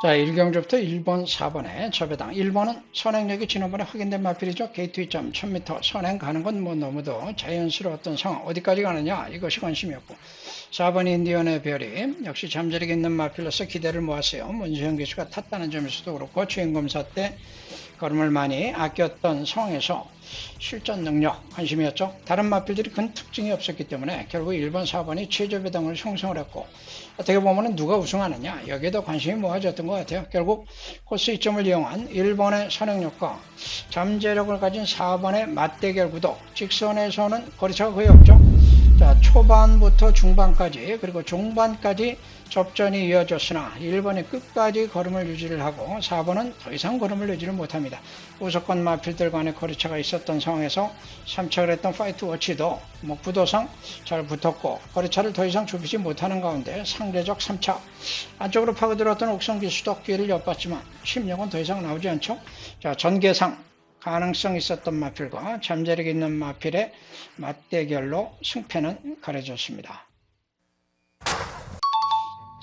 자, 1경주부터 1번, 4번에 저배당. 1번은 선행력이 지난번에 확인된 마필이죠. 게이트 점 1000m 선행 가는 건 뭐 너무도 자연스러웠던 상황. 어디까지 가느냐? 이것이 관심이었고. 4번 인디언의 별이 역시 잠재력이 있는 마필로서 기대를 모았어요. 문수영 기수가 탔다는 점에서도 그렇고 주행검사 때 걸음을 많이 아꼈던 상황에서 실전 능력 관심이었죠. 다른 마필들이 큰 특징이 없었기 때문에 결국 1번, 4번이 최저 배당을 형성을 했고 어떻게 보면 누가 우승하느냐 여기에도 관심이 모아졌던 것 같아요. 결국 코스 이점을 이용한 1번의 선행력과 잠재력을 가진 4번의 맞대결 구도. 직선에서는 거리차가 거의 없죠. 자, 초반부터 중반까지 그리고 중반까지 접전이 이어졌으나 1번이 끝까지 걸음을 유지를 하고 4번은 더 이상 걸음을 유지를 못합니다. 우석권 마필들 간의 거리차가 있었던 상황에서 3착을 했던 파이트 워치도 구도상 잘 붙었고 거리차를 더 이상 좁히지 못하는 가운데 상대적 3착 안쪽으로 파고들었던 옥성 기수도 기회를 엿봤지만 심력은 더 이상 나오지 않죠. 자, 전개상 가능성 있었던 마필과 잠재력 있는 마필의 맞대결로 승패는 가려졌습니다.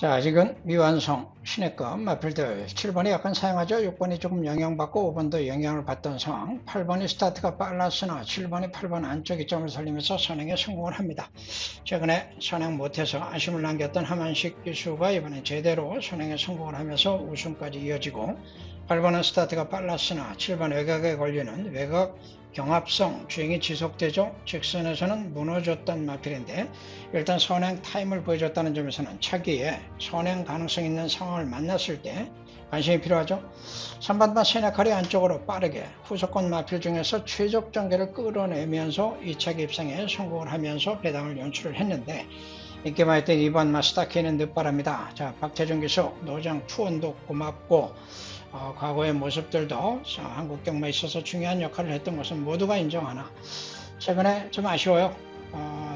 자, 아직은 미완성 신의급 마필들 7번이 약간 사용하죠. 6번이 조금 영향받고 5번도 영향을 받던 상황. 8번이 스타트가 빨랐으나 7번이 8번 안쪽 이점을 살리면서 선행에 성공을 합니다. 최근에 선행 못해서 아쉬움을 남겼던 하만식 기수가 이번에 제대로 선행에 성공을 하면서 우승까지 이어지고 8번은 스타트가 빨랐으나 7번 외곽에 걸리는 외곽 경합성 주행이 지속되죠. 직선에서는 무너졌던 마필인데 일단 선행 타임을 보여줬다는 점에서는 차기에 선행 가능성 있는 상황을 만났을 때 관심이 필요하죠. 3번과 세네칼이 안쪽으로 빠르게 후속권 마필 중에서 최적 전개를 끌어내면서 2차기 입상에 성공을 하면서 배당을 연출을 했는데 인기 많이 했던 2번 마스타키는 늦바랍니다. 자, 박태준 기수 노장 투혼도 고맙고 과거의 모습들도 한국 경마에 있어서 중요한 역할을 했던 것은 모두가 인정하나 최근에 좀 아쉬워요.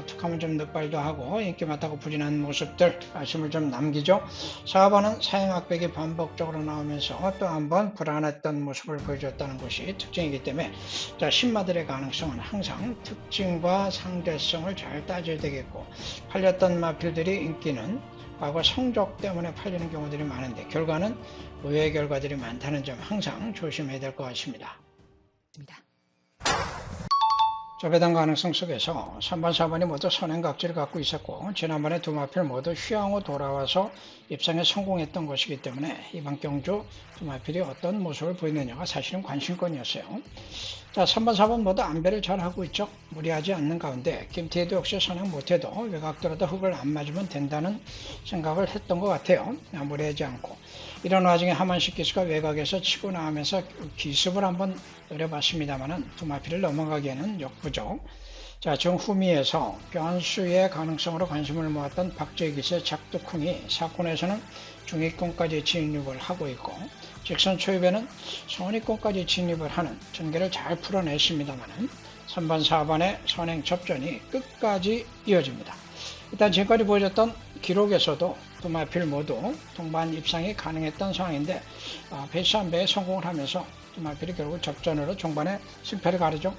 툭하면 좀 늦발도 하고 인기 많다고 부진한 모습들 아쉬움을 좀 남기죠. 4번은 사행악백이 반복적으로 나오면서 또 한번 불안했던 모습을 보여줬다는 것이 특징이기 때문에 자, 신마들의 가능성은 항상 특징과 상대성을 잘 따져야 되겠고 팔렸던 마필들이 인기는 과거 성적 때문에 팔리는 경우들이 많은데 결과는 의외의 결과들이 많다는 점 항상 조심해야 될 것 같습니다. 저배당 가능성 속에서 3번, 4번이 모두 선행각지를 갖고 있었고 지난번에 두 마필 모두 휴양후 돌아와서 입상에 성공했던 것이기 때문에 이번 경주 두 마필이 어떤 모습을 보이느냐가 사실은 관심권이었어요. 자, 3번, 4번 모두 안배를 잘하고 있죠. 무리하지 않는 가운데 김태희도 역시 선행 못해도 외곽들어도 흙을 안 맞으면 된다는 생각을 했던 것 같아요. 무리하지 않고 이런 와중에 하만식 기수가 외곽에서 치고 나오면서 기습을 한번 노려봤습니다만 두 마필을 넘어가기에는 역부족. 자, 정후미에서 변수의 가능성으로 관심을 모았던 박재희 기수의 작두쿵이 사건에서는 중위권까지 진입을 하고 있고 직선 초입에는 선위권까지 진입을 하는 전개를 잘 풀어냈습니다만 3번, 4번의 선행 접전이 끝까지 이어집니다. 일단 지금까지 보여줬던 기록에서도 두 마필 모두 동반 입상이 가능했던 상황인데 페이스 안배에 성공을 하면서 두 마필이 결국 접전으로 종반에 승패를 가르죠.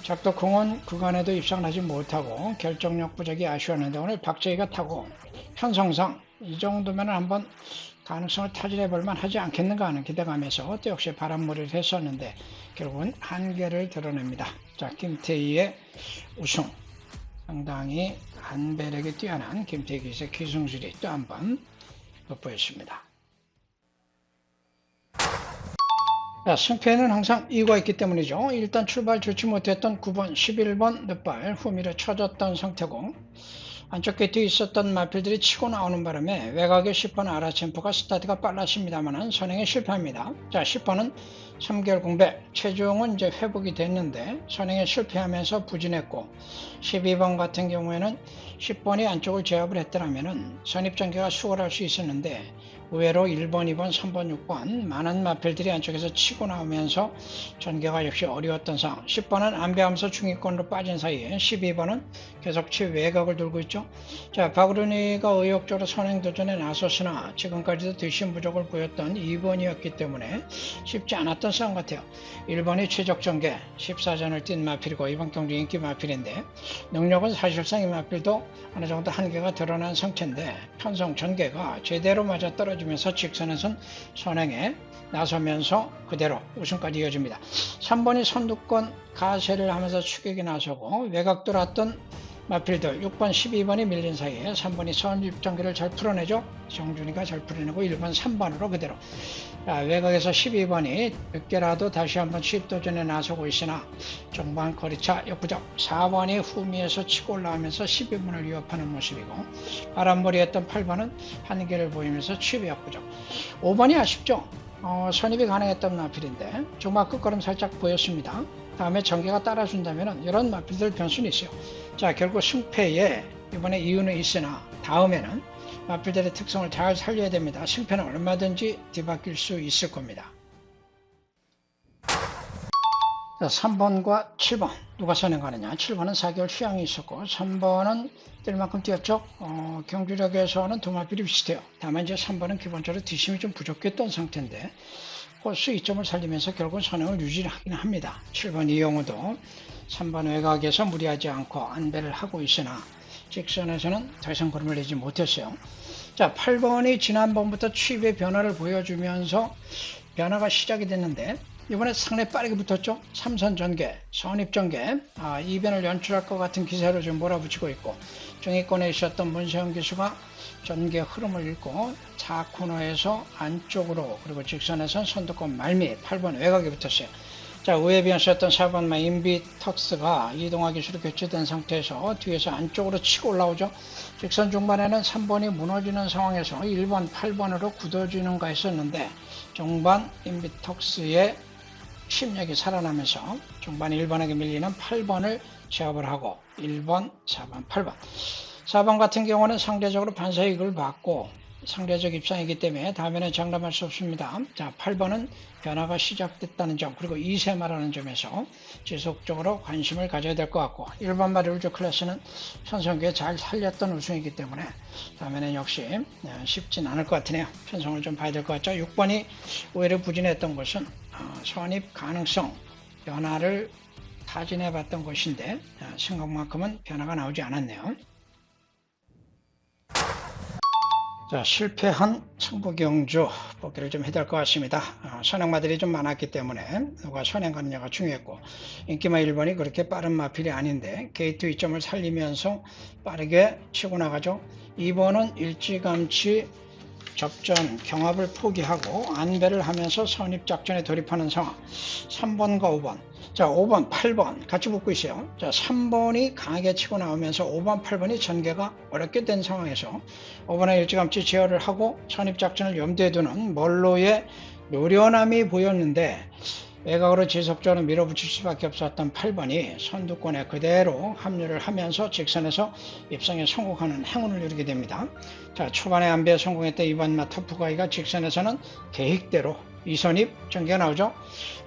작두쿵은 그간에도 입상하지 못하고 결정력 부족이 아쉬웠는데 오늘 박재희가 타고 편성상 이 정도면 한번 가능성을 타진해 볼만 하지 않겠는가 하는 기대감에서 또 역시 바람몰이를 했었는데 결국은 한계를 드러냅니다. 자, 김태희의 우승 상당히 안배력이 뛰어난 김태희 기수의 기승술이 또 한번 돋보였습니다. 자, 승패는 항상 이유가 있기 때문이죠. 일단 출발 좋지 못했던 9번, 11번 늦발 후미를 쳐졌던 상태고 안쪽 게이트에 있었던 마필들이 치고 나오는 바람에 외곽의 10번 아라챔프가 스타트가 빨랐습니다만 선행에 실패합니다. 자, 10번은 3개월 공백, 체중은 이제 회복이 됐는데 선행에 실패하면서 부진했고 12번 같은 경우에는 10번이 안쪽을 제압을 했더라면 선입전개가 수월할 수 있었는데 의외로 1번, 2번, 3번, 6번 많은 마필들이 안쪽에서 치고 나오면서 전개가 역시 어려웠던 상황. 10번은 안배하면서 중위권으로 빠진 사이에 12번은 계속 외곽을 돌고 있죠. 자, 박우른이가 의욕적으로 선행 도전에 나섰으나 지금까지도 뒷심 부족을 보였던 2번이었기 때문에 쉽지 않았던 싸움 같아요. 1번이 최적 전개 14전을 뛴 마필이고 이번 경주 인기 마필인데 능력은 사실상 이 마필도 어느 정도 한계가 드러난 상태인데 편성 전개가 제대로 맞아떨어지지 틀어주면서 직선에선 선행에 나서면서 그대로 우승까지 이어집니다. 3번이 선두권 가세를 하면서 추격에 나서고 외곽 돌았던 마필들 6번, 12번이 밀린 사이에 3번이 선입장기를 잘 풀어내죠. 정준이가 잘 풀어내고 1번, 3번으로 그대로. 외곽에서 12번이 늦게라도 다시 한번 취입도전에 나서고 있으나 중반 거리차 역부족. 4번이 후미에서 치고 올라오면서 12번을 위협하는 모습이고 바람머리했던 8번은 한계를 보이면서 취입 역부족. 5번이 아쉽죠. 선입이 가능했던 마필인데 중반 끝걸음 살짝 보였습니다. 다음에 전개가 따라준다면 이런 마필들 변수는 있어요. 자, 결국 승패에 이번에 이유는 있으나 다음에는 마필들의 특성을 잘 살려야 됩니다. 승패는 얼마든지 뒤바뀔 수 있을 겁니다. 자, 3번과 7번 누가 선행가느냐. 7번은 4개월 휴양이 있었고 3번은 뛸 만큼 뛰었죠. 경주력에서는 두 마필이 비슷해요. 다만 이제 3번은 기본적으로 뒷심이 좀 부족했던 상태인데 코스 2점을 살리면서 결국 선행을 유지하긴 합니다. 7번 이영우도 3번 외곽에서 무리하지 않고 안배를 하고 있으나 직선에서는 더 이상 걸음을 내지 못했어요. 자, 8번이 지난번부터 취입의 변화를 보여주면서 변화가 시작이 됐는데 이번에 상당히 빠르게 붙었죠. 3선 전개, 선입 전개, 이변을 연출할 것 같은 기세로 좀 몰아붙이고 있고 중위권에 있었던 문세영 기수가 전개 흐름을 읽고 4코너에서 안쪽으로 그리고 직선에선 선두권 말미 8번 외곽에 붙었어요. 자, 우회 변수였던 4번 인비턱스가 이동화 기수로 교체된 상태에서 뒤에서 안쪽으로 치고 올라오죠. 직선 중반에는 3번이 무너지는 상황에서 1번, 8번으로 굳어지는가 했었는데 중반 인비턱스의 침략이 살아나면서 중반 1번에게 밀리는 8번을 제압을 하고 1번, 4번, 8번 4번 같은 경우는 상대적으로 반사이익을 받고 상대적 입장이기 때문에 다음에는 장담할 수 없습니다. 자, 8번은 변화가 시작됐다는 점 그리고 2세 말하는 점에서 지속적으로 관심을 가져야 될 것 같고 1번 마리울즈 클래스는 편성기에 잘 살렸던 우승이기 때문에 다음에는 역시 쉽진 않을 것 같으네요. 편성을 좀 봐야 될 것 같죠. 6번이 오히려 부진했던 것은 선입 가능성 변화를 타진해 봤던 것인데 생각만큼은 변화가 나오지 않았네요. 자, 실패한 승부경주 보기를 좀 해야 될 것 같습니다. 선행마들이 좀 많았기 때문에 누가 선행 가느냐가 중요했고 인기마 1번이 그렇게 빠른 마필이 아닌데 게이트 2점을 살리면서 빠르게 치고 나가죠. 2번은 일찌감치 접전 경합을 포기하고 안배를 하면서 선입작전에 돌입하는 상황. 3번과 5번. 자, 5번, 8번 같이 붙고 있어요. 자, 3번이 강하게 치고 나오면서 5번, 8번이 전개가 어렵게 된 상황에서 5번은 일찌감치 제어를 하고 선입작전을 염두에 두는 멀로의 노련함이 보였는데 외곽으로 지속적으로 밀어붙일 수밖에 없었던 8번이 선두권에 그대로 합류를 하면서 직선에서 입상에 성공하는 행운을 누리게 됩니다. 자, 초반에 안배에 성공했던 2번 터프가이가 직선에서는 계획대로 2선입 전개가 나오죠.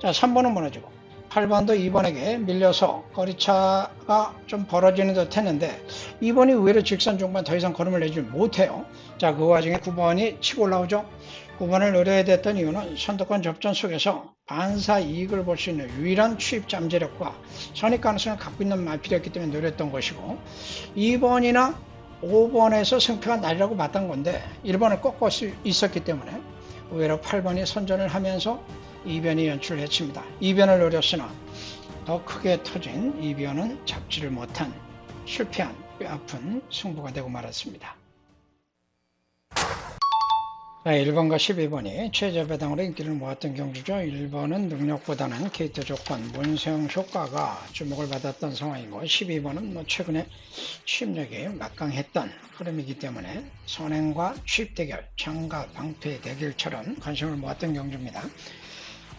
자, 3번은 무너지고 8번도 2번에게 밀려서 거리차가 좀 벌어지는 듯 했는데 2번이 의외로 직선 중반 더 이상 걸음을 내지 못해요. 자, 그 와중에 9번이 치고 올라오죠. 9번을 노려야 됐던 이유는 선두권 접전 속에서 반사 이익을 볼 수 있는 유일한 취입 잠재력과 선입 가능성을 갖고 있는 마필이었기 때문에 노렸던 것이고 2번이나 5번에서 승패가 날리라고 봤던 건데 1번을 꺾을 수 있었기 때문에 의외로 8번이 선전을 하면서 이변이 연출을 해칩니다. 이변을 노렸으나 더 크게 터진 이변은 잡지를 못한 실패한 뼈아픈 승부가 되고 말았습니다. 자, 1번과 12번이 최저 배당으로 인기를 모았던 경주죠. 1번은 능력보다는 게이트 조건, 문세영 효과가 주목을 받았던 상황이고 12번은 최근에 취입력이 막강했던 흐름이기 때문에 선행과 취입 대결, 장과 방패 대결처럼 관심을 모았던 경주입니다.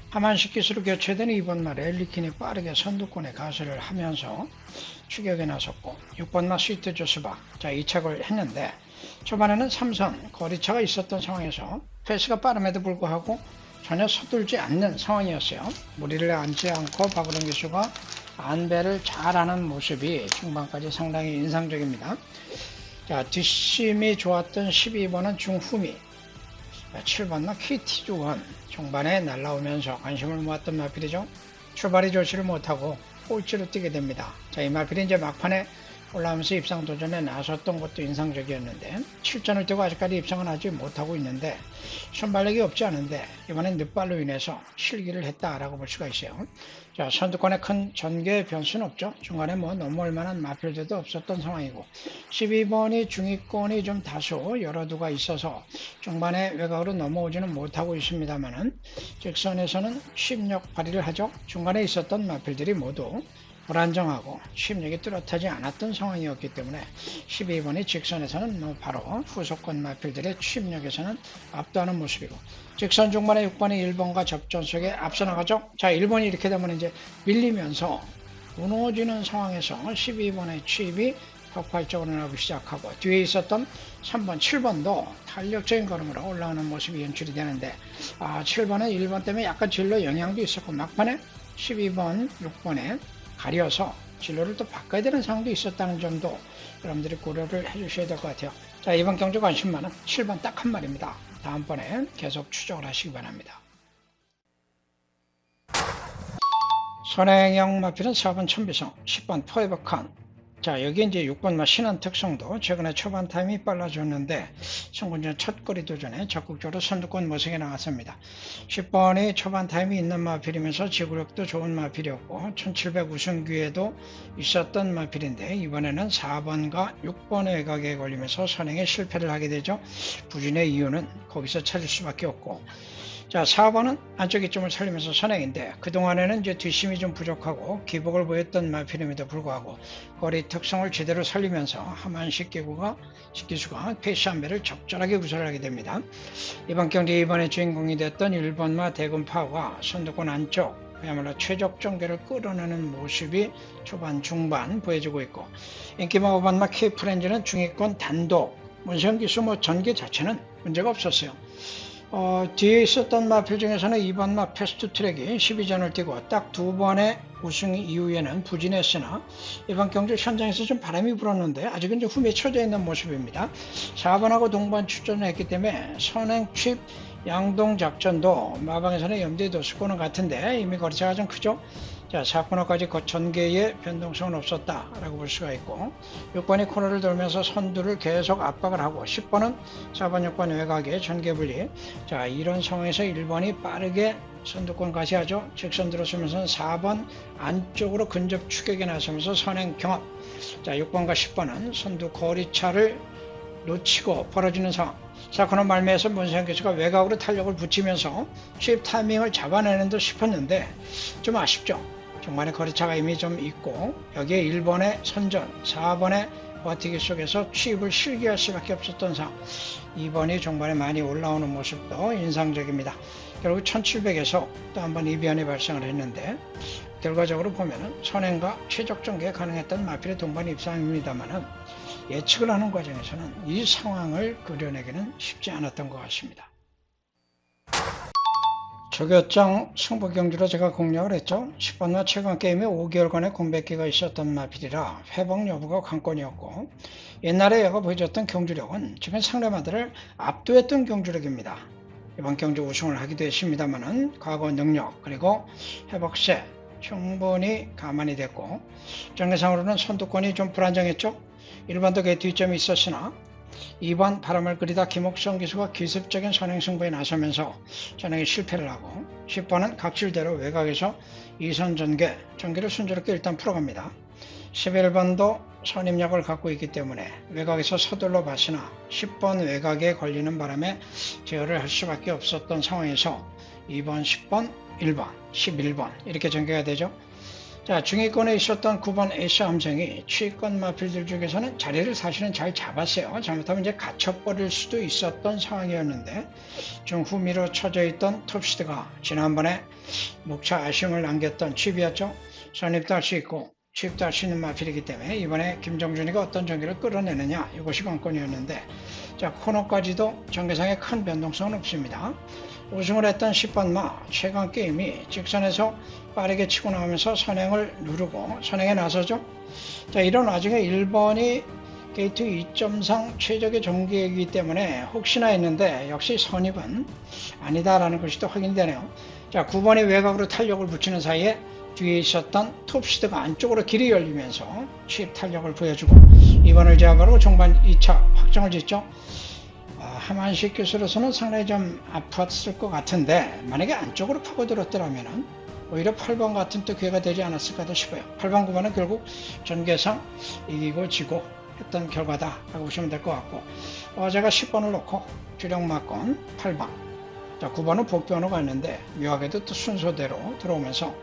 하만식 기수로 교체된 2번 말에 리킨이 빠르게 선두권에 가세를 하면서 추격에 나섰고 6번 말 스위트 조스바, 자, 2착을 했는데 초반에는 3선 거리차가 있었던 상황에서 페이스가 빠름에도 불구하고 전혀 서둘지 않는 상황이었어요. 무리를 앉지 않고 박우령 기수가 안배를 잘하는 모습이 중반까지 상당히 인상적입니다. 자, 뒷심이 좋았던 12번은 중후미, 7번은 KT1 중반에 날라오면서 관심을 모았던 마필이죠. 출발이 좋지를 못하고 꼴찌로 뛰게 됩니다. 자, 이 마필이 이제 막판에 올라오면서 입상 도전에 나섰던 것도 인상적이었는데 7전을 뛰고 아직까지 입상은 하지 못하고 있는데 순발력이 없지 않은데 이번엔 늦발로 인해서 실기를 했다라고 볼 수가 있어요. 자, 선두권에 큰 전개 변수는 없죠. 중간에 뭐 넘어올 만한 마필들도 없었던 상황이고 12번이 중위권이 좀 다소 열어두가 있어서 중반에 외곽으로 넘어오지는 못하고 있습니다만은 직선에서는 추입력 발휘를 하죠. 중간에 있었던 마필들이 모두 불안정하고 추입력이 뚜렷하지 않았던 상황이었기 때문에 12번이 직선에서는 뭐 바로 후속권 마필들의 추입력에서는 압도하는 모습이고 직선 중반에 6번이 1번과 접전 속에 앞서 나가죠. 자, 1번이 이렇게 되면 이제 밀리면서 무너지는 상황에서 12번의 추입이 폭발적으로 나오기 시작하고 뒤에 있었던 3번, 7번도 탄력적인 걸음으로 올라오는 모습이 연출이 되는데 7번은 1번 때문에 약간 진로 영향도 있었고 막판에 12번, 6번에 가려서 진로를 또 바꿔야 되는 상황도 있었다는 점도 여러분들이 고려를 해주셔야 될 것 같아요. 자, 이번 경주 관심만은 7번 딱 한 마리입니다. 다음번에 계속 추적을 하시기 바랍니다. 선행형 마필은 4번 천비성, 10번 포에버칸. 자, 여기 이제 6번 신한 특성도 최근에 초반 타임이 빨라졌는데 승군전 첫 거리 도전에 적극적으로 선두권 모색에 나왔습니다. 10번이 초반 타임이 있는 마필이면서 지구력도 좋은 마필이었고 1700 우승 기회도 있었던 마필인데 이번에는 4번과 6번의 외곽에 걸리면서 선행에 실패를 하게 되죠. 부진의 이유는 거기서 찾을 수밖에 없고 자, 4번은 안쪽 이점을 살리면서 선행인데 그동안에는 이제 뒷심이 좀 부족하고 기복을 보였던 마필임에도 불구하고 거리 특성을 제대로 살리면서 하만식 기수가 페이스 한 배를 적절하게 구사를 하게 됩니다. 이번 경기 이번에 주인공이 됐던 1번마 대군파가 선두권 안쪽 그야말로 최적 전개를 끌어내는 모습이 초반 중반 보여지고 있고 인기마 5번마 K프렌즈는 중위권 단독 문세영 기수 전개 자체는 문제가 없었어요. 뒤에 있었던 마필 중에서는 2번 마 패스트트랙이 12전을 뛰고 딱 2번의 우승 이후에는 부진했으나 이번 경주 현장에서 좀 바람이 불었는데 아직은 이제 흠에 쳐져 있는 모습입니다. 4번하고 동반 출전을 했기 때문에 선행 취입 양동 작전도 마방에서는 염두에 뒀을 거는 같은데 이미 거리차가 좀 크죠. 자, 4코너까지 전개의 변동성은 없었다라고 볼 수가 있고 6번이 코너를 돌면서 선두를 계속 압박을 하고 10번은 4번, 6번 외곽에 전개분리. 자, 이런 상황에서 1번이 빠르게 선두권까지 하죠. 직선 들어서면서 4번 안쪽으로 근접 추격에 나서면서 선행 경합. 자, 6번과 10번은 선두 거리차를 놓치고 벌어지는 상황. 4코너 말미에서 문세영 기수가 외곽으로 탄력을 붙이면서 취입 타이밍을 잡아내는 듯 싶었는데 좀 아쉽죠. 중반에 거리차가 이미 좀 있고 여기에 1번의 선전, 4번의 버티기 속에서 취입을 실기할 수밖에 없었던 상황. 2번이 중반에 많이 올라오는 모습도 인상적입니다. 결국 1700에서 또 한번 이변이 발생을 했는데 결과적으로 보면 선행과 최적 전개가 가능했던 마필의 동반 입상입니다만은 예측을 하는 과정에서는 이 상황을 그려내기는 쉽지 않았던 것 같습니다. 조교장 승부 경주로 제가 공략을 했죠. 10번마 최근 게임에 5개월간의 공백기가 있었던 마필이라 회복 여부가 관건이었고 옛날에 얘가 보여줬던 경주력은 지금 상대마들을 압도했던 경주력입니다. 이번 경주 우승을 하기도 했습니다만은 과거 능력 그리고 회복세 충분히 감안이 됐고 전개상으로는 선두권이 좀 불안정했죠. 1번도 그 뒷점이 있었으나 2번 바람을 그리다 김옥성 기수가 기습적인 선행승부에 나서면서 전행에 실패를 하고 10번은 각질대로 외곽에서 2선 전개를 순조롭게 일단 풀어갑니다. 11번도 선임력을 갖고 있기 때문에 외곽에서 서둘러 봤으나 10번 외곽에 걸리는 바람에 제어를 할 수밖에 없었던 상황에서 2번, 10번, 1번, 11번 이렇게 전개가 되죠. 자, 중위권에 있었던 9번 에이스 함성이 취권 마필들 중에서는 자리를 사실은 잘 잡았어요. 잘못하면 이제 갇혀버릴 수도 있었던 상황이었는데 중후미로 쳐져 있던 톱시드가 지난번에 목차 아쉬움을 남겼던 취입이었죠. 선입도 할 수 있고 취입도 할 수 있는 마필이기 때문에 이번에 김정준이가 어떤 전개를 끌어내느냐 이것이 관건이었는데 자, 코너까지도 전개상에 큰 변동성은 없습니다. 우승을 했던 10번마 최강 게임이 직선에서 빠르게 치고 나오면서 선행을 누르고 선행에 나서죠. 자, 이런 와중에 1번이 게이트 2점상 최적의 전개이기 때문에 혹시나 했는데 역시 선입은 아니다라는 것이 또 확인되네요. 자, 9번이 외곽으로 탄력을 붙이는 사이에 뒤에 있었던 톱시드가 안쪽으로 길이 열리면서 추입 탄력을 보여주고 2번을 제압하고 종반 2차 확정을 짓죠. 하만식 기술에서는 상당히 좀 아팠을 것 같은데 만약에 안쪽으로 파고들었더라면 오히려 8번 같은 또 기회가 되지 않았을까도 싶어요. 8번 9번은 결국 전개상 이기고 지고 했던 결과다라고 보시면 될 것 같고 제가 10번을 놓고 주력마건 8번, 자 9번은 복변으로 갔는데 묘하게도 또 순서대로 들어오면서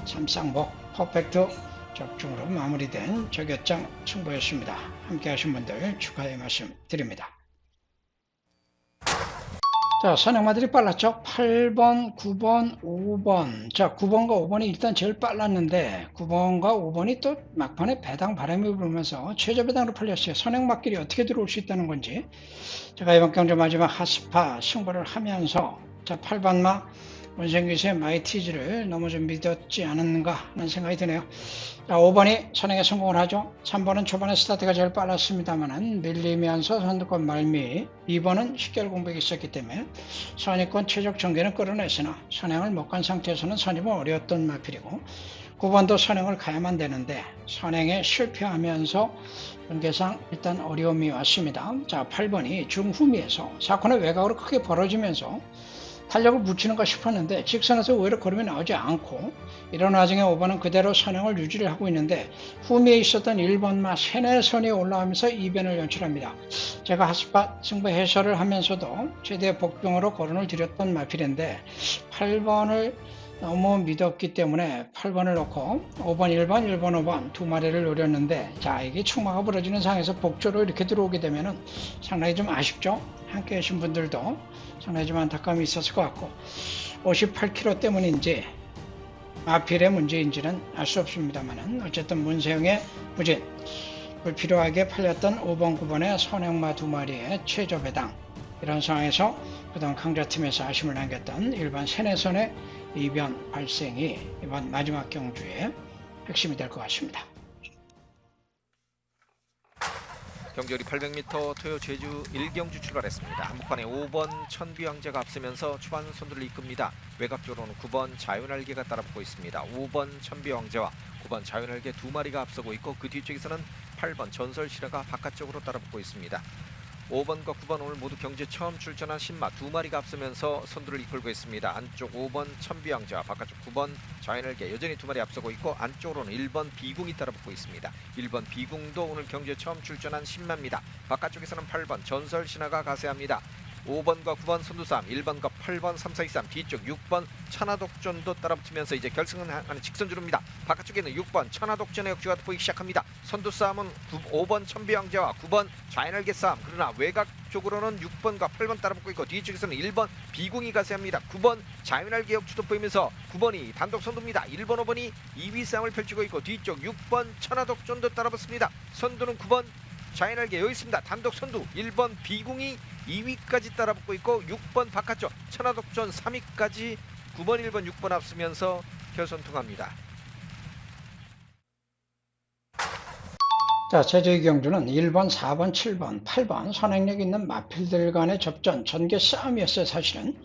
삼쌍복 퍼펙트 적중으로 마무리된 저격장 승부였습니다. 함께 하신 분들 축하의 말씀 드립니다. 자, 선행마들이 빨랐죠? 8번, 9번, 5번. 자, 9번과 5번이 일단 제일 빨랐는데 9번과 5번이 또 막판에 배당 바람이 불면서 최저 배당으로 팔렸어요. 선행마끼리 어떻게 들어올 수 있다는 건지. 제가 이번 경주 마지막 하스파 승부를 하면서 자, 8번마 원생기수의 마이티즈를 너무 좀 믿었지 않았는가 하는 생각이 드네요. 자, 5번이 선행에 성공을 하죠. 3번은 초반에 스타트가 제일 빨랐습니다만 밀리면서 선두권 말미. 2번은 10개월 공백이 있었기 때문에 선입권 최적 전개는 끌어냈으나 선행을 못 간 상태에서는 선입은 어려웠던 마필이고 9번도 선행을 가야만 되는데 선행에 실패하면서 전개상 일단 어려움이 왔습니다. 자, 8번이 중후미에서 사건의 외곽으로 크게 벌어지면서 탄력을 붙이는가 싶었는데 직선에서 오히려 걸음이 나오지 않고 이런 와중에 5번은 그대로 선행을 유지를 하고 있는데 후미에 있었던 1번마 세네선이 올라오면서 이변을 연출합니다. 제가 하스파 승부 해설을 하면서도 최대 복병으로 거론을 드렸던 마필인데 8번을 너무 믿었기 때문에 8번을 놓고 5번, 1번, 1번, 5번 두 마리를 노렸는데 자 이게 축마가 부러지는 상황에서 복조로 이렇게 들어오게 되면은 상당히 좀 아쉽죠. 함께 하신 분들도 상당히 좀 안타까움이 있었을 것 같고 58kg 때문인지 마필의 문제인지는 알 수 없습니다만 어쨌든 문세영의 부진 불필요하게 팔렸던 5번, 9번의 선행마 두 마리의 최저 배당 이런 상황에서 그동안 강자팀에서 아쉬움을 남겼던 일반 세네선의 이변 발생이 이번 마지막 경주의 핵심이 될 것 같습니다. 경주리 800m 토요 제주 1경주 출발했습니다. 한복판에 5번 천비왕자가 앞서면서 초반 선두를 이끕니다. 외곽쪽으로는 9번 자유날개가 따라붙고 있습니다. 5번 천비왕자와 9번 자유날개 두 마리가 앞서고 있고 그 뒤쪽에서는 8번 전설시라가 바깥쪽으로 따라붙고 있습니다. 5번과 9번 오늘 모두 경주에 처음 출전한 신마 두 마리가 앞서면서 선두를 이끌고 있습니다. 안쪽 5번 천비왕자, 바깥쪽 9번 자연을개 여전히 두 마리 앞서고 있고 안쪽으로는 1번 비궁이 따라붙고 있습니다. 1번 비궁도 오늘 경주에 처음 출전한 신마입니다. 바깥쪽에서는 8번 전설신화가 가세합니다. 5번과 9번 선두싸움, 1번과 8번 3, 4, 2, 3 뒤쪽 6번 천하독전도 따라붙으면서 이제 결승은 하는 직선주로입니다. 바깥쪽에는 6번 천하독전의 역주가 보이기 시작합니다. 선두싸움은 5번 천비왕자와 9번 자연알개 싸움. 그러나 외곽 쪽으로는 6번과 8번 따라붙고 있고 뒤쪽에서는 1번 비궁이 가세합니다. 9번 자연알개 역주도 보이면서 9번이 단독 선두입니다. 1번 5번이 2위 싸움을 펼치고 있고 뒤쪽 6번 천하독전도 따라붙습니다. 선두는 9번 자연알개 여기 있습니다. 단독 선두 1번 비궁이 2위까지 따라붙고 있고 6번 바깥쪽 천하독전 3위까지 9번 1번 6번 앞서면서 결선 통합니다. 자, 제주의 경주는 1번, 4번, 7번, 8번 선행력 있는 마필들 간의 접전, 전개 싸움이었어요. 사실은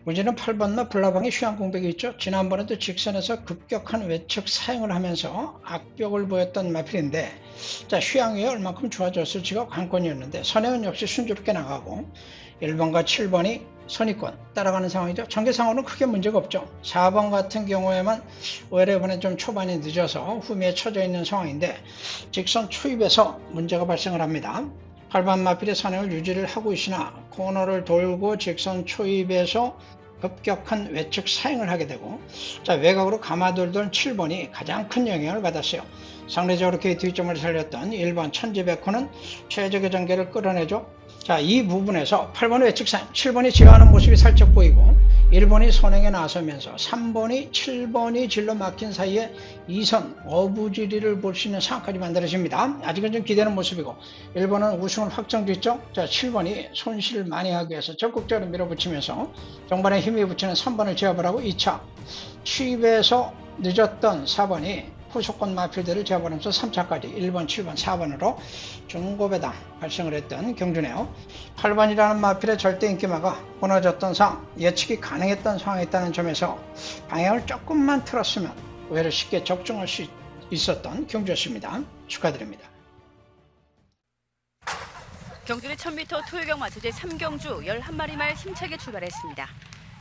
문제는 8번마 블라방에 휴양 공백이 있죠. 지난번에도 직선에서 급격한 외측 사행을 하면서 악벽을 보였던 마필인데 자, 휴양이 얼만큼 좋아졌을지가 관건이었는데 선행은 역시 순조롭게 나가고 1번과 7번이 선입권 따라가는 상황이죠. 전개상으로는 크게 문제가 없죠. 4번 같은 경우에만 오히려 이번에 좀 초반이 늦어서 후미에 처져 있는 상황인데 직선 초입에서 문제가 발생을 합니다. 8번 마필의 선행을 유지를 하고 있으나 코너를 돌고 직선 초입에서 급격한 외측 사행을 하게 되고 자, 외곽으로 감아돌던 7번이 가장 큰 영향을 받았어요. 상대적으로 그 뒷점을 살렸던 1번 천지백호는 최적의 전개를 끌어내죠. 자, 이 부분에서 8번의 외측 사행, 7번이 지나가는 모습이 살짝 보이고 1번이 선행에 나서면서 3번이 7번이 질러 막힌 사이에 2선 어부지리를 볼 수 있는 상황까지 만들어집니다. 아직은 좀 기대는 모습이고 1번은 우승을 확정됐죠. 자, 7번이 손실을 많이 하기 위해서 적극적으로 밀어붙이면서 정반에 힘이 붙이는 3번을 제압을 하고 2차 취입에서 늦었던 4번이 후속권 마필들을 제압하면서 3차까지 1번, 7번, 4번으로 중고배당 발생을 했던 경주네요. 8번이라는 마필의 절대 인기마가 무너졌던 상황, 예측이 가능했던 상황이 있다는 점에서 방향을 조금만 틀었으면 의외로 쉽게 적중할 수 있었던 경주였습니다. 축하드립니다. 경주는 1000m 토요경 마초 제3경주 11마리 말 힘차게 출발했습니다.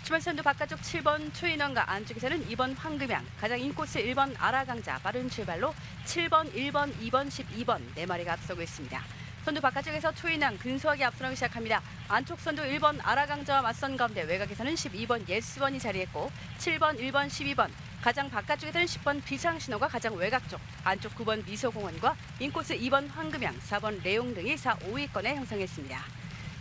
추반선두 바깥쪽 7번 최인원과 안쪽에서는 2번 황금양, 가장 인코스 1번 아라강자 빠른 출발로 7번, 1번, 2번, 12번 4마리가 앞서고 있습니다. 선두 바깥쪽에서 초인왕 근소하게 앞서나기 시작합니다. 안쪽 선두 1번 아라강자와 맞선 가운데 외곽에서는 12번 예스번이 자리했고 7번, 1번, 12번 가장 바깥쪽에서는 10번 비상신호가 가장 외곽 쪽, 안쪽 9번 미소공원과 인코스 2번 황금양, 4번 레용 등이 4, 5위권에 형성했습니다.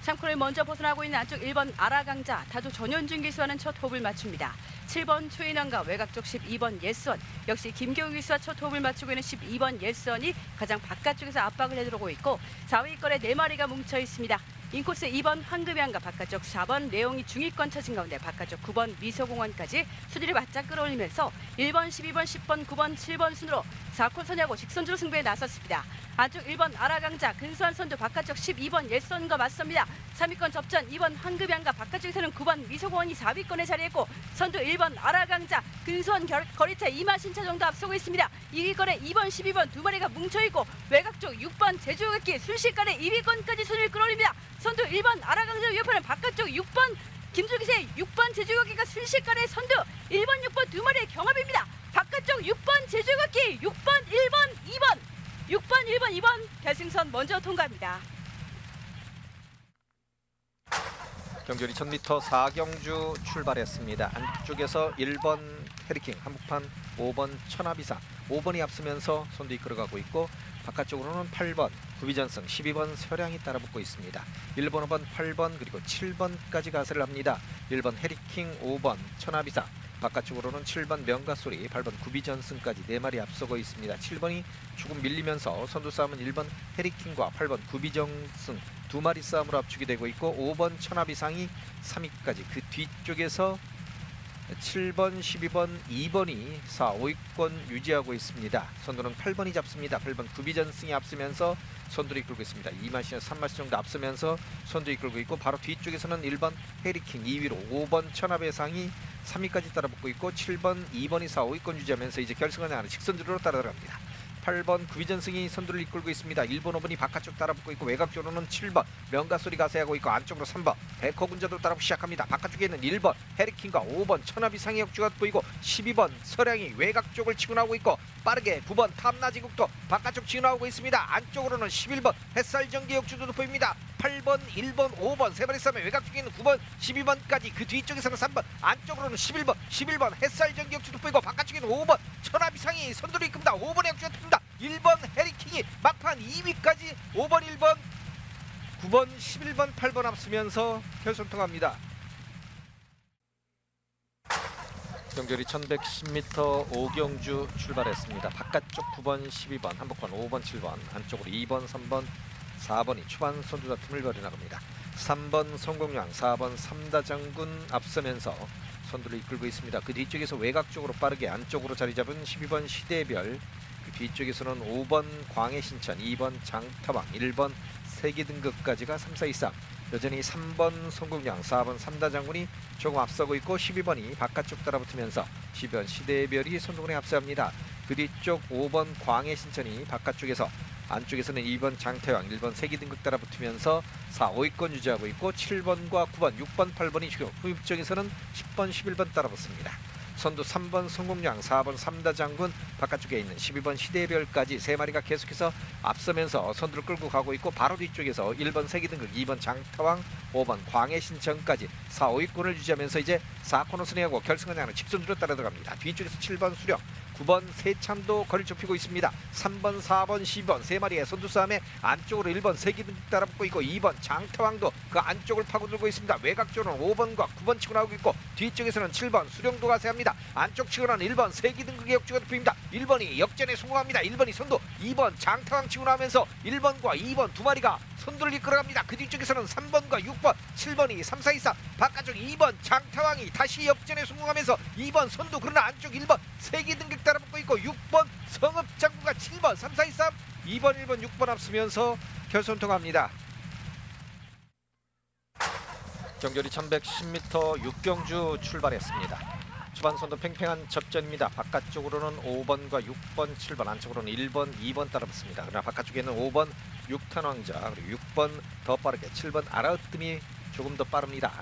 3코너를 먼저 벗어나고 있는 안쪽 1번 아라강자, 타조 전현준 기수와는 첫 호흡을 맞춥니다. 7번 초인왕과 외곽 쪽 12번 예스원, 역시 김경우 기수와 첫 호흡을 맞추고 있는 12번 예스원이 가장 바깥쪽에서 압박을 해들어오고 있고 4위권에 4마리가 뭉쳐 있습니다. 인코스 2번 황금양과 바깥쪽 4번 레옹이 중위권 차진 가운데 바깥쪽 9번 미소공원까지 수비를 바짝 끌어올리면서 1번, 12번, 10번, 9번, 7번 순으로 4콜 선야고 직선주로 승부에 나섰습니다. 안쪽 1번 아라강자 근소한 선두 바깥쪽 12번 예선과 맞섭니다. 3위권 접전 2번 황금양과 바깥쪽에서는 9번 미소공원이 4위권에 자리했고 선두 1번 아라강자 근소한 거리차 2마신차 정도 앞서고 있습니다. 2위권에 2번 12번 두 마리가 뭉쳐있고 외곽 쪽 6번 제주각기 순식간에 2위권까지 손을 끌어올립니다. 선두 1번 아라강자 위협하는 바깥쪽 6번 김줄기세 6번 제주각기가 순식간에 선두 1번 6번 두 마리의 경합입니다. 바깥쪽 6번 제주각기 6번 1번 2번 6번 1번 2번 결승선 먼저 통과합니다. 경주리 1000m 4경주 출발했습니다. 안쪽에서 1번 헤리킹 한복판, 5번 천하비상, 5번이 앞서면서 선두 이끌어가고 있고 바깥쪽으로는 8번 구비전승, 12번 서량이 따라붙고 있습니다. 1번, 5번, 8번 그리고 7번까지 가세를 합니다. 1번 헤리킹, 5번 천하비상, 바깥쪽으로는 7번 명가소리, 8번 구비전승까지 4마리 앞서고 있습니다. 7번이 조금 밀리면서 선두 싸움은 1번 헤리킹과 8번 구비전승 2마리 싸움으로 압축이 되고 있고 5번 천하비상이 3위까지 그 뒤쪽에서 7번, 12번, 2번이 4, 5위권 유지하고 있습니다. 선두는 8번이 잡습니다. 8번 구비전승이 앞서면서 선두를 이끌고 있습니다. 2마시나 3마시 정도 앞서면서 선두 이끌고 있고 바로 뒤쪽에서는 1번 헤리킹 2위로 5번 천하배상이 3위까지 따라붙고 있고 7번, 2번이 4, 5위권 유지하면서 이제 결승을 향하는 직선주로로 따라들어갑니다. 8번 구비전승이 선두를 이끌고 있습니다. 1번, 5번이 바깥쪽 따라붙고 있고 외곽쪽으로는 7번 명가소리 가세하고 있고 안쪽으로 3번 백허군자도 따라붙기 시작합니다. 바깥쪽에 있는 1번 헤리킹과 5번 천하비상의 역주가 보이고 12번 서량이 외곽 쪽을 치고 나오고 있고 빠르게 9번 탐나지국도 바깥쪽 치고 나오고 있습니다. 안쪽으로는 11번 햇살전기 역주도 보입니다. 8번, 1번, 5번 세 마리 싸움에 외곽 쪽에 있는 9번, 12번까지 그 뒤쪽에서는 3번 안쪽으로는 11번 햇살전기 역주도 보이고 바깥쪽에는 5번 천하비상이 선두를 이끕니다. 5번의 역주가 듭니다. 1번 헤리킹이 막판 2위까지 5번, 1번, 9번, 11번, 8번 앞서면서 결선 통합니다. 경주리 1110m 5경주 출발했습니다. 바깥쪽 9번, 12번, 한복판 5번, 7번, 안쪽으로 2번, 3번, 4번이 초반 선두자 틈을 벌여나갑니다. 3번 성공량, 4번 삼다장군 앞서면서 선두를 이끌고 있습니다. 그 뒤쪽에서 외곽 쪽으로 빠르게 안쪽으로 자리 잡은 12번 시대별, 그 뒤쪽에서는 5번 광해신천, 2번 장타방, 1번 세기등급까지가 3, 4, 2, 3. 여전히 3번 성공량, 4번 삼다장군이 조금 앞서고 있고 12번이 바깥쪽 따라붙으면서 12번 시대별이 선두군에 앞서갑니다. 그 뒤쪽 5번 광해신천이 바깥쪽에서 안쪽에서는 2번 장태왕, 1번 세기등급 따라붙으면서 4, 5위권 유지하고 있고 7번과 9번, 6번, 8번이 지금 후입쪽에서는 10번, 11번 따라붙습니다. 선두 3번 성공량, 4번 삼다장군, 바깥쪽에 있는 12번 시대별까지 3마리가 계속해서 앞서면서 선두를 끌고 가고 있고 바로 뒤쪽에서 1번 세기등급, 2번 장타왕, 5번 광해신천까지 4, 5위권을 유지하면서 이제 4코너 순회하고 결승을 향하는 직선주로 따라 들어갑니다. 뒤쪽에서 7번 수령, 9번 세참도 거리를 좁히고 있습니다. 3번, 4번, 12번 3마리의 선두 싸움에 안쪽으로 1번 세기등급 따라붙고 있고 2번 장타왕도 그 안쪽을 파고들고 있습니다. 외곽쪽으로는 5번과 9번 치고 나오고 있고 뒤쪽에서는 7번 수령도 가세합니다. 안쪽 치고는 1번 세기등급의 역주가 덮입니다. 1번이 역전에 성공합니다. 1번이 선두, 2번 장타왕 치고 나오면서 1번과 2번 두 마리가 선두를 이끌어갑니다. 그 뒤쪽에서는 3번과 6번, 7번이 3, 4, 2, 3 바깥쪽 2번 장타왕이 다시 역전에 성공하면서 2번 선두, 그러나 안쪽 1번 세기등급 따라붙고 있고 6번 성읍장군과 7번 3, 4, 2, 3 2번, 1번, 6번 앞서면서 결선 통합니다. 경주리 1110m 6경주 출발했습니다. 초반 선두 팽팽한 접전입니다. 바깥쪽으로는 5번과 6번, 7번, 안쪽으로는 1번, 2번 따라붙습니다. 그러나 바깥쪽에는 5번 6탄 왕자, 그리고 6번 더 빠르게 7번 아라으뜸이 조금 더 빠릅니다.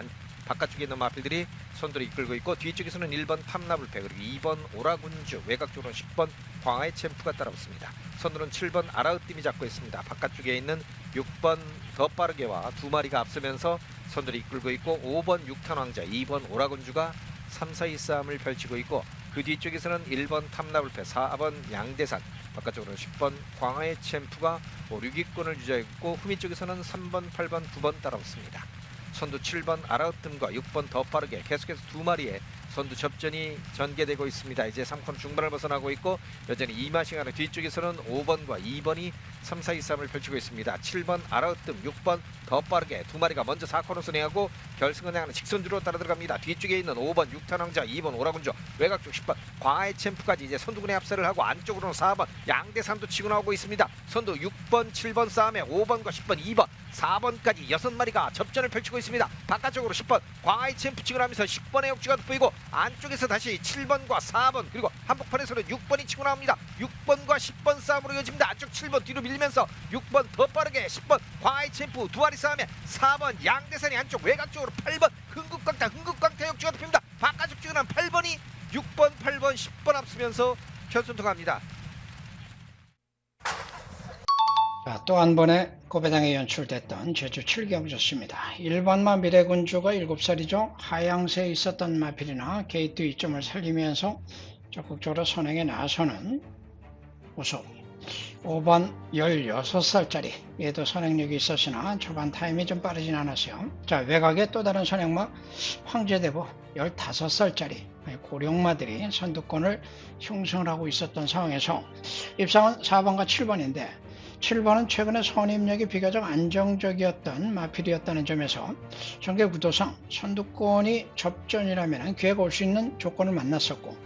바깥쪽에 있는 마필들이 선두를 이끌고 있고 뒤쪽에서는 1번 탐나불패 그리고 2번 오라군주, 외곽쪽으로는 10번 광화의 챔프가 따라붙습니다. 선두는 7번 아라으뜸이 잡고 있습니다. 바깥쪽에 있는 6번 더 빠르게와 두 마리가 앞서면서 선두를 이끌고 있고 5번 6탄 왕자, 2번 오라군주가 3, 4위 싸움을 펼치고 있고 그 뒤쪽에서는 1번 탐나불패, 4번 양대산, 바깥쪽으로는 10번 광화의 챔프가 5, 6위권을 유지하고 후미 쪽에서는 3번, 8번, 9번 따라붙습니다. 선두 7번 아라으뜸과 6번 더 빠르게 계속해서 두 마리의 선두 접전이 전개되고 있습니다. 이제 3코너 중반을 벗어나고 있고 여전히 이마싱하는 뒤쪽에서는 5번과 2번이 3, 4위 싸움을 펼치고 있습니다. 7번 아라으뜸, 6번 더 빠르게 두 마리가 먼저 4코너 선회하고 결승을 향하는 직선주로 따라 들어갑니다. 뒤쪽에 있는 5번 6탄 왕자, 2번 오라군주, 외곽쪽 10번 광화의 챔프까지 이제 선두군의 합세를 하고 안쪽으로는 4번 양대산도 치고 나오고 있습니다. 선두 6번 7번 싸움에 5번과 10번 2번 4번까지 6마리가 접전을 펼치고 있습니다. 바깥쪽으로 10번 광화의 챔프 치고 나면서 10번의 역주가 돋보이고 안쪽에서 다시 7번과 4번 그리고 한복판에서는 6번이 치고 나옵니다. 6번과 10번 싸움으로 이어집니다. 안쪽 7번 뒤로 밀면서 6번 더 빠르게 10번 광화의 챔프 두 마리 싸움에 4번 양대산이 안쪽 외곽 쪽으로 8번 흥국광타 역주가 돋습니다. 바깥쪽 쪽에는 8번이 6번 8번 10번 앞서면서 결선 통합니다. 자, 또 한 번의 고배당에 연출됐던 제주 7경주였습니다. 1번마 미래군주가 7살이죠. 하양세에 있었던 마필이나 게이트 이점을 살리면서 적극적으로 선행에 나서는 우석. 5번 16살짜리 얘도 선행력이 있었으나 초반 타임이 좀 빠르진 않았어요. 자, 외곽에 또 다른 선행마 황제대보 15살짜리 고령마들이 선두권을 형성을 하고 있었던 상황에서 입상은 4번과 7번인데 7번은 최근에 선임력이 비교적 안정적이었던 마필이었다는 점에서 전개 구도상 선두권이 접전이라면 기회가 올 수 있는 조건을 만났었고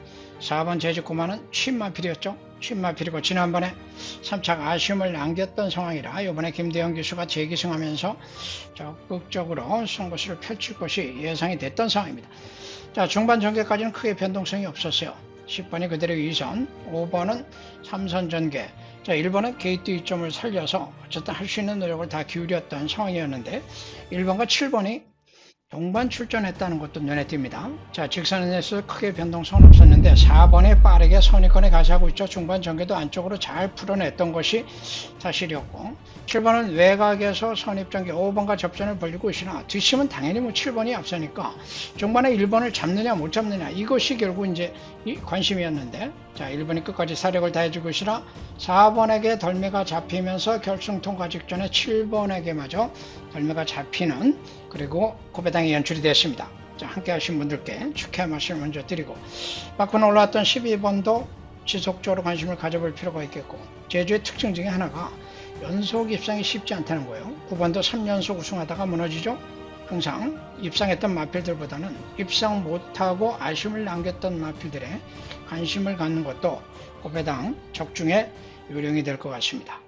4번 제주코마는 쉰마필이었죠. 쉰마필이고 지난번에 3착 아쉬움을 남겼던 상황이라 이번에 김대영 기수가 재기승하면서 적극적으로 승부수를 펼칠 것이 예상이 됐던 상황입니다. 자, 중반 전개까지는 크게 변동성이 없었어요. 10번이 그대로 2선, 5번은 3선 전개, 자, 1번은 게이트 이점을 살려서 어쨌든 할 수 있는 노력을 다 기울였던 상황이었는데 1번과 7번이 동반 출전했다는 것도 눈에 띕니다. 자, 직선에서 크게 변동성은 없었는데 4번에 빠르게 선입권에 가시하고 있죠. 중반 전개도 안쪽으로 잘 풀어냈던 것이 사실이었고 7번은 외곽에서 선입전개 5번과 접전을 벌리고 있으나 뒷심은 당연히 7번이 앞서니까 중반에 1번을 잡느냐 못 잡느냐 이것이 결국 이제 이 관심이었는데 자, 1번이 끝까지 사력을 다해주고 있으나 4번에게 덜매가 잡히면서 결승 통과 직전에 7번에게마저 덜매가 잡히는 그리고 고배당이 연출이 됐습니다. 자, 함께 하신 분들께 축하의 말씀을 먼저 드리고 바꾸는 올라왔던 12번도 지속적으로 관심을 가져볼 필요가 있겠고 제주의 특징 중에 하나가 연속 입상이 쉽지 않다는 거예요. 9번도 3연속 우승하다가 무너지죠. 항상 입상했던 마필들보다는 입상 못하고 아쉬움을 남겼던 마필들에 관심을 갖는 것도 고배당 적중의 요령이 될 것 같습니다.